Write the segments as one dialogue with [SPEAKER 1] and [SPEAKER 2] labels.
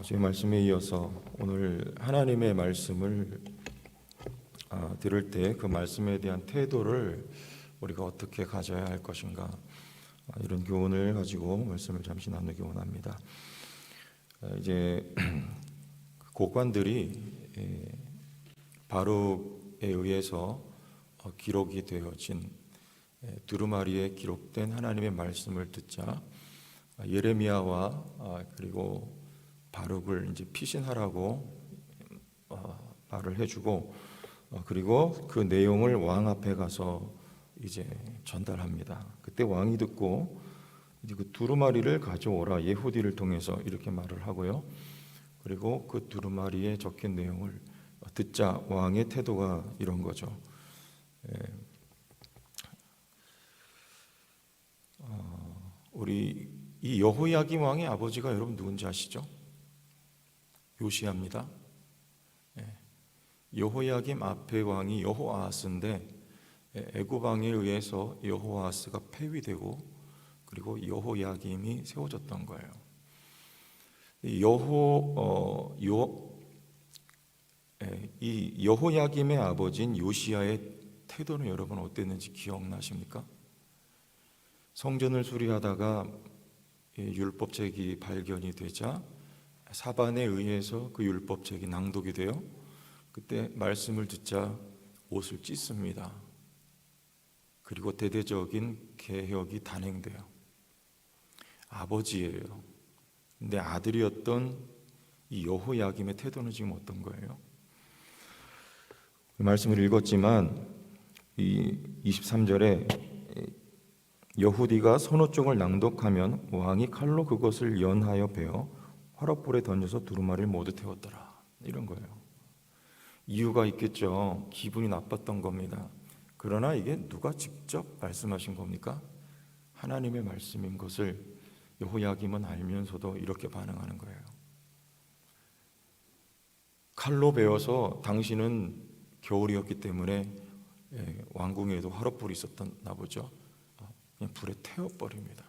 [SPEAKER 1] 제 말씀에 이어서 오늘 하나님의 말씀을 들을 때 그 말씀에 대한 태도를 우리가 어떻게 가져야 할 것인가, 이런 교훈을 가지고 말씀을 잠시 나누기 원합니다. 이제 고관들이 바룩에 의해서 기록이 되어진 두루마리에 기록된 하나님의 말씀을 듣자 예레미야와 그리고 바룩을 이제 피신하라고 말을 해주고, 그리고 그 내용을 왕 앞에 가서 이제 전달합니다. 그때 왕이 듣고 이제 그 두루마리를 가져오라, 예후디를 통해서 이렇게 말을 하고요. 그리고 그 두루마리에 적힌 내용을 듣자 왕의 태도가 이런 거죠. 우리 이 여호야김 왕의 아버지가 여러분 누군지 아시죠? 요시야입니다. 여호야김 앞의 왕이 여호아하스인데, 애굽 왕에 의해서 여호아하스가 폐위되고 그리고 여호야김이 세워졌던 거예요. 이 여호야김의 아버지인 요시야의 태도는 여러분 어땠는지 기억나십니까? 성전을 수리하다가 율법책이 발견이 되자 사반에 의해서 그 율법책이 낭독이 돼요. 그때 말씀을 듣자 옷을 찢습니다. 그리고 대대적인 개혁이 단행돼요. 아버지예요. 근데 아들이었던 이 여호야김의 태도는 지금 어떤 거예요? 말씀을 읽었지만 이 23절에 여후디가 선호쪽을 낭독하면 왕이 칼로 그것을 연하여 베어 화롯불에 던져서 두루마리를 모두 태웠더라, 이런 거예요. 이유가 있겠죠. 기분이 나빴던 겁니다. 그러나 이게 누가 직접 말씀하신 겁니까? 하나님의 말씀인 것을 여호야김은 알면서도 이렇게 반응하는 거예요. 칼로 베어서, 당시는 겨울이었기 때문에 왕궁에도 화롯불이 있었나 보죠. 그냥 불에 태워버립니다.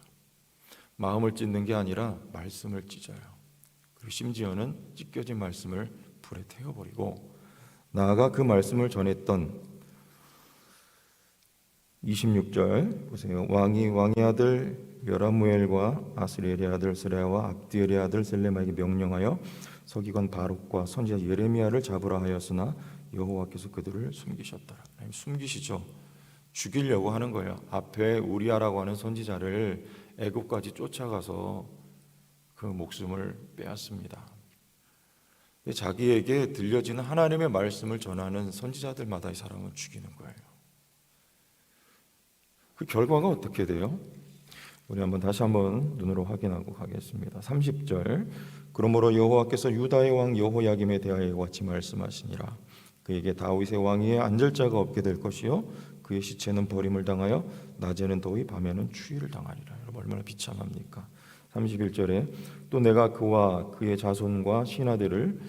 [SPEAKER 1] 마음을 찢는 게 아니라 말씀을 찢어요. 그리고 심지어는 찢겨진 말씀을 불에 태워버리고, 나아가 그 말씀을 전했던 26절 보세요. 왕이 왕의 아들 여라무엘과 아스리엘의 아들 스레야와 압디엘의 아들 셀레마에게 명령하여 서기관 바룩과 선지자 예레미야를 잡으라 하였으나 여호와께서 그들을 숨기셨더라. 숨기시죠. 죽이려고 하는 거예요. 앞에 우리아라고 하는 선지자를 애굽까지 쫓아가서 그 목숨을 빼앗습니다. 자기에게 들려지는 하나님의 말씀을 전하는 선지자들마다 이 사람을 죽이는 거예요. 그 결과가 어떻게 돼요? 우리 다시 한번 눈으로 확인하고 가겠습니다. 30절, 그러므로 여호와께서 유다의 왕 여호야김에 대하여 같이 말씀하시니라. 그에게 다윗의 왕위에 앉을 자가 없게 될 것이요 그의 시체는 버림을 당하여 낮에는 더위 밤에는 추위를 당하리라. 여러분 얼마나 비참합니까? 31절에 또 내가 그와 그의 자손과 신하들을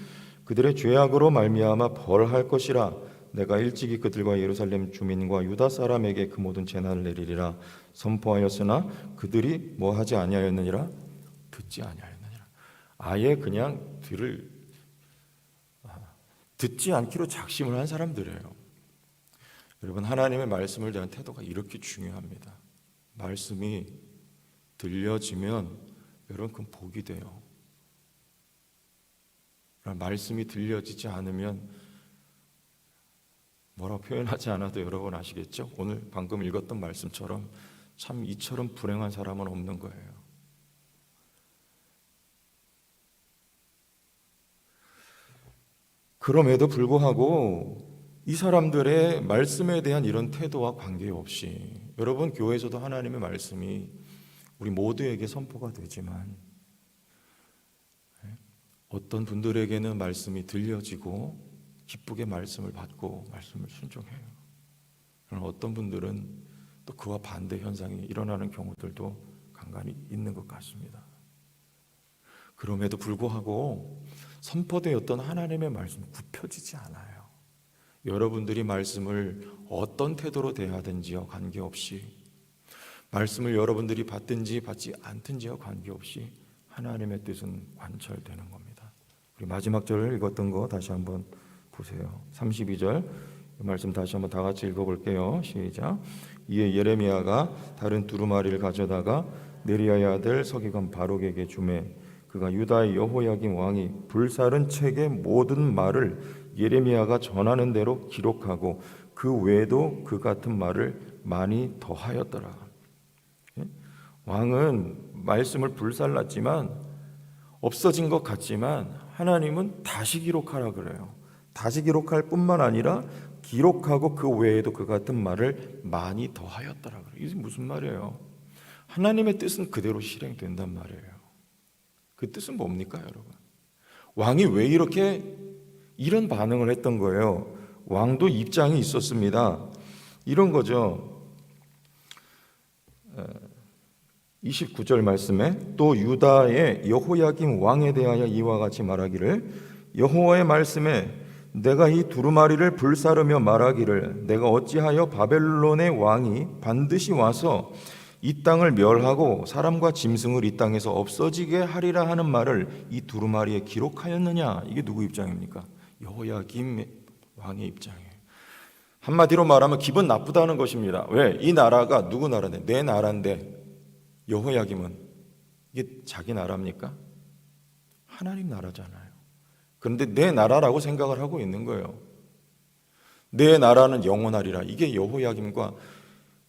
[SPEAKER 1] 그들의 죄악으로 말미암아 벌할 것이라. 내가 일찍이 그들과 예루살렘 주민과 유다 사람에게 그 모든 재난을 내리리라 선포하였으나 그들이 뭐 하지 아니하였느니라? 듣지 아니하였느니라. 아예 그냥 듣지 않기로 작심을 한 사람들이에요. 여러분, 하나님의 말씀을 대한 태도가 이렇게 중요합니다. 말씀이 들려지면 여러분 그건 복이 돼요. 말씀이 들려지지 않으면 뭐라고 표현하지 않아도 여러분 아시겠죠? 오늘 방금 읽었던 말씀처럼 참 이처럼 불행한 사람은 없는 거예요. 그럼에도 불구하고 이 사람들의 말씀에 대한 이런 태도와 관계없이, 여러분 교회에서도 하나님의 말씀이 우리 모두에게 선포가 되지만 어떤 분들에게는 말씀이 들려지고 기쁘게 말씀을 받고 말씀을 순종해요. 그러나 어떤 분들은 또 그와 반대 현상이 일어나는 경우들도 간간히 있는 것 같습니다. 그럼에도 불구하고 선포되었던 하나님의 말씀 굽혀지지 않아요. 여러분들이 말씀을 어떤 태도로 대하든지요 관계없이, 말씀을 여러분들이 받든지 받지 않든지요 관계없이 하나님의 뜻은 관철되는 겁니다. 우리 마지막 절을 읽었던 거 다시 한번 보세요. 32절 말씀 다시 한번 다 같이 읽어볼게요. 시작. 이에 예레미야가 다른 두루마리를 가져다가 네리야의 아들 서기관 바룩에게 주매 그가 유다의 여호야김 왕이 불사른 책의 모든 말을 예레미야가 전하는 대로 기록하고 그 외에도 그 같은 말을 많이 더하였더라. 왕은 말씀을 불살랐지만 없어진 것 같지만 하나님은 다시 기록하라 그래요. 다시 기록할 뿐만 아니라 기록하고 그 외에도 그 같은 말을 많이 더하였더라 그래요. 이게 무슨 말이에요? 하나님의 뜻은 그대로 실행된단 말이에요. 그 뜻은 뭡니까, 여러분? 왕이 왜 이렇게 이런 반응을 했던 거예요? 왕도 입장이 있었습니다. 이런 거죠. 29절 말씀에 또 유다의 여호야김 왕에 대하여 이와 같이 말하기를 여호와의 말씀에 내가 이 두루마리를 불사르며 말하기를 내가 어찌하여 바벨론의 왕이 반드시 와서 이 땅을 멸하고 사람과 짐승을 이 땅에서 없어지게 하리라 하는 말을 이 두루마리에 기록하였느냐. 이게 누구 입장입니까? 여호야김 왕의 입장이에요. 한마디로 말하면 기분 나쁘다는 것입니다. 왜? 이 나라가 누구 나라인데? 내 나라인데 여호야김은 이게 자기 나라입니까? 하나님 나라잖아요. 그런데 내 나라라고 생각을 하고 있는 거예요. 내 나라는 영원하리라. 이게 여호야김과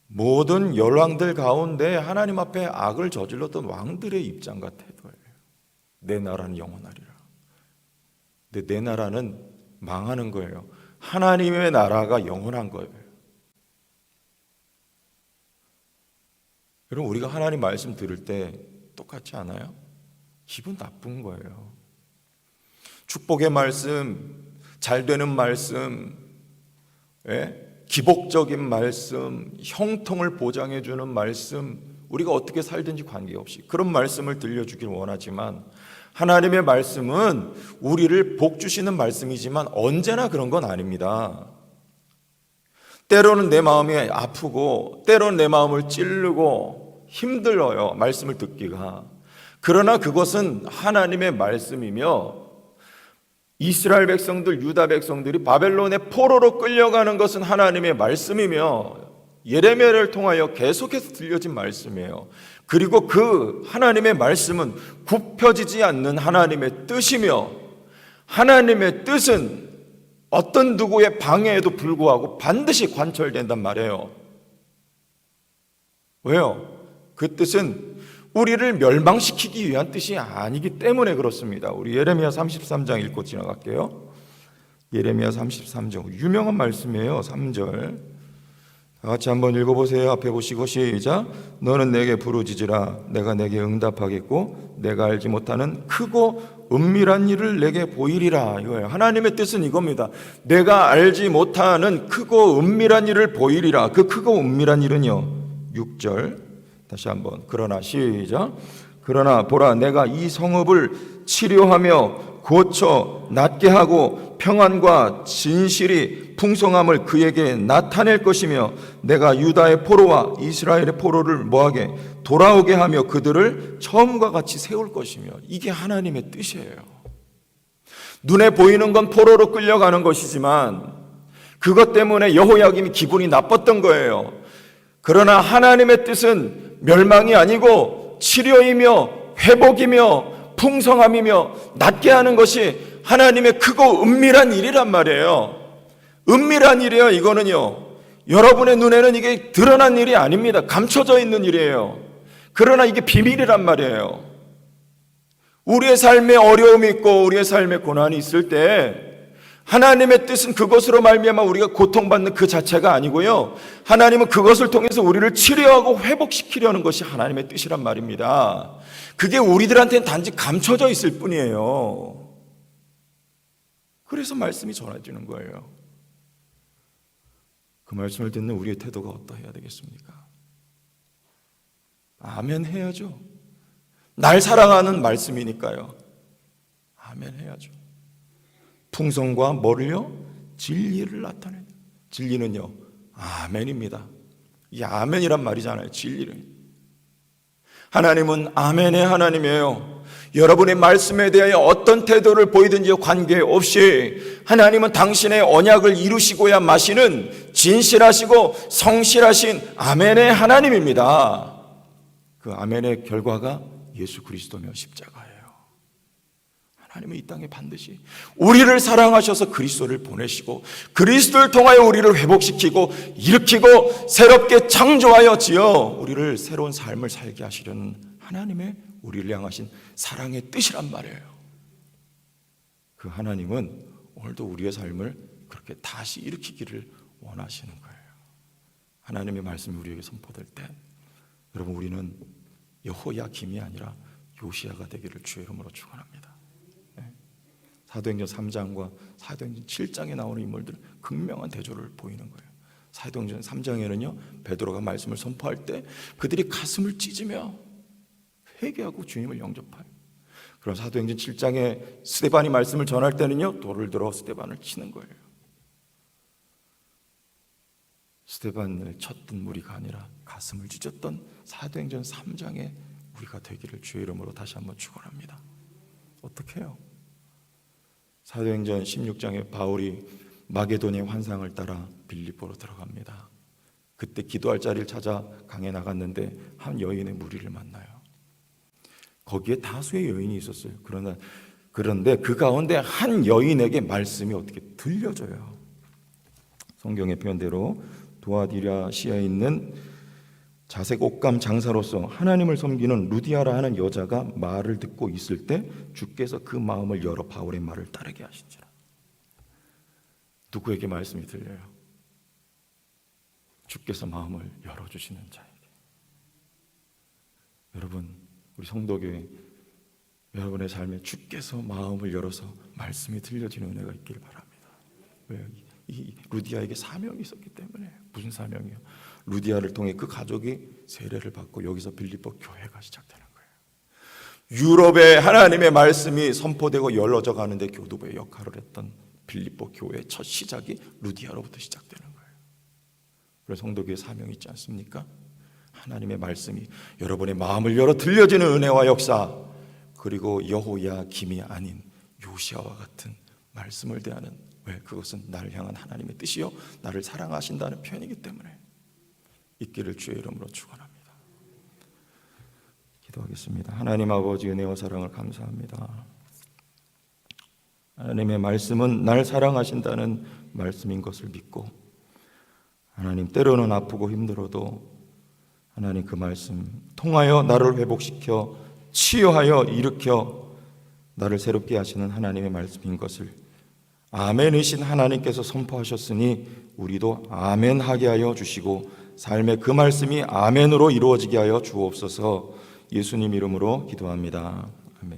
[SPEAKER 1] 모든 열왕들 가운데 하나님 앞에 악을 저질렀던 왕들의 입장과 태도예요. 내 나라는 영원하리라. 근데 내 나라는 망하는 거예요. 하나님의 나라가 영원한 거예요. 여러분, 우리가 하나님 말씀 들을 때 똑같지 않아요? 기분 나쁜 거예요. 축복의 말씀, 잘 되는 말씀, 기복적인 말씀, 형통을 보장해 주는 말씀, 우리가 어떻게 살든지 관계없이 그런 말씀을 들려주길 원하지만 하나님의 말씀은 우리를 복 주시는 말씀이지만 언제나 그런 건 아닙니다. 때로는 내 마음이 아프고 때로는 내 마음을 찌르고 힘들어요, 말씀을 듣기가. 그러나 그것은 하나님의 말씀이며 이스라엘 백성들, 유다 백성들이 바벨론의 포로로 끌려가는 것은 하나님의 말씀이며 예레미야를 통하여 계속해서 들려진 말씀이에요. 그리고 그 하나님의 말씀은 굽혀지지 않는 하나님의 뜻이며 하나님의 뜻은 어떤 누구의 방해에도 불구하고 반드시 관철된단 말이에요. 왜요? 그 뜻은 우리를 멸망시키기 위한 뜻이 아니기 때문에 그렇습니다. 우리 예레미야 33장 읽고 지나갈게요. 예레미야 33장 유명한 말씀이에요. 3절 다 같이 한번 읽어보세요. 앞에 보시고 시작. 너는 내게 부르짖으라 내가 내게 응답하겠고 내가 알지 못하는 크고 은밀한 일을 내게 보이리라. 이거예요. 하나님의 뜻은 이겁니다. 내가 알지 못하는 크고 은밀한 일을 보이리라. 그 크고 은밀한 일은요, 6절 다시 한번 그러나 시작. 그러나 보라 내가 이 성읍을 치료하며 고쳐 낫게 하고 평안과 진실이 풍성함을 그에게 나타낼 것이며 내가 유다의 포로와 이스라엘의 포로를 뭐하게 돌아오게 하며 그들을 처음과 같이 세울 것이며. 이게 하나님의 뜻이에요. 눈에 보이는 건 포로로 끌려가는 것이지만 그것 때문에 여호야김이 기분이 나빴던 거예요. 그러나 하나님의 뜻은 멸망이 아니고 치료이며 회복이며 풍성함이며 낫게 하는 것이 하나님의 크고 은밀한 일이란 말이에요. 은밀한 일이에요. 이거는요, 여러분의 눈에는 이게 드러난 일이 아닙니다. 감춰져 있는 일이에요. 그러나 이게 비밀이란 말이에요. 우리의 삶에 어려움이 있고 우리의 삶에 고난이 있을 때 하나님의 뜻은 그것으로 말미암아 우리가 고통받는 그 자체가 아니고요, 하나님은 그것을 통해서 우리를 치료하고 회복시키려는 것이 하나님의 뜻이란 말입니다. 그게 우리들한테는 단지 감춰져 있을 뿐이에요. 그래서 말씀이 전해지는 거예요. 그 말씀을 듣는 우리의 태도가 어떠해야 되겠습니까? 아멘 해야죠. 날 사랑하는 말씀이니까요. 아멘 해야죠. 풍성과 뭐를요? 진리를 나타내는. 진리는요, 아멘입니다. 이 아멘이란 말이잖아요. 진리를. 하나님은 아멘의 하나님이에요. 여러분의 말씀에 대하여 어떤 태도를 보이든지 관계없이 하나님은 당신의 언약을 이루시고야 마시는 진실하시고 성실하신 아멘의 하나님입니다. 그 아멘의 결과가 예수 그리스도며 십자가예요. 하나님은 이 땅에 반드시 우리를 사랑하셔서 그리스도를 보내시고 그리스도를 통하여 우리를 회복시키고 일으키고 새롭게 창조하여 지어 우리를 새로운 삶을 살게 하시려는 하나님의 우리를 향하신 사랑의 뜻이란 말이에요. 그 하나님은 오늘도 우리의 삶을 그렇게 다시 일으키기를 원하시는 거예요. 하나님의 말씀이 우리에게 선포될 때 여러분 우리는 여호야김이 아니라 요시야가 되기를 주의 이름으로 축원합니다. 사도행전 3장과 사도행전 7장에 나오는 인물들은 극명한 대조를 보이는 거예요. 사도행전 3장에는요 베드로가 말씀을 선포할 때 그들이 가슴을 찢으며 회개하고 주님을 영접해요. 그럼 사도행전 7장에 스데반이 말씀을 전할 때는요 돌을 들어 스데반을 치는 거예요. 스데반을 쳤던 무리가 아니라 가슴을 찢었던 사도행전 3장에 우리가 되기를 주의 이름으로 다시 한번 축원합니다. 어떻게 해요? 사도행전 16장에 바울이 마게도니의 환상을 따라 빌립보로 들어갑니다. 그때 기도할 자리를 찾아 강에 나갔는데 한 여인의 무리를 만나요. 거기에 다수의 여인이 있었어요. 그런데 그 가운데 한 여인에게 말씀이 어떻게 들려져요. 성경의 표현대로 도아디라시아에 있는 자색 옷감 장사로서 하나님을 섬기는 루디아라 하는 여자가 말을 듣고 있을 때 주께서 그 마음을 열어 바울의 말을 따르게 하신지라. 누구에게 말씀이 들려요? 주께서 마음을 열어주시는 자에게. 여러분 우리 성도교회 여러분의 삶에 주께서 마음을 열어서 말씀이 들려지는 은혜가 있기를 바랍니다. 왜요? 이 루디아에게 사명이 있었기 때문에. 무슨 사명이요? 루디아를 통해 그 가족이 세례를 받고 여기서 빌립보 교회가 시작되는 거예요. 유럽에 하나님의 말씀이 선포되고 열려져 가는데 교두보의 역할을 했던 빌립보 교회의 첫 시작이 루디아로부터 시작되는 거예요. 그래서 성도교회 사명이 있지 않습니까? 하나님의 말씀이 여러분의 마음을 열어 들려지는 은혜와 역사, 그리고 여호야김이 아닌 요시야와 같은 말씀을 대하는, 왜? 그것은 나를 향한 하나님의 뜻이요 나를 사랑하신다는 표현이기 때문에 있기를 주의 이름으로 축원합니다. 기도하겠습니다. 하나님 아버지 은혜와 사랑을 감사합니다. 하나님의 말씀은 날 사랑하신다는 말씀인 것을 믿고, 하나님 때로는 아프고 힘들어도 하나님 그 말씀 통하여 나를 회복시켜 치유하여 일으켜 나를 새롭게 하시는 하나님의 말씀인 것을 아멘이신 하나님께서 선포하셨으니 우리도 아멘하게 하여 주시고 삶의 그 말씀이 아멘으로 이루어지게 하여 주옵소서. 예수님 이름으로 기도합니다. 아멘.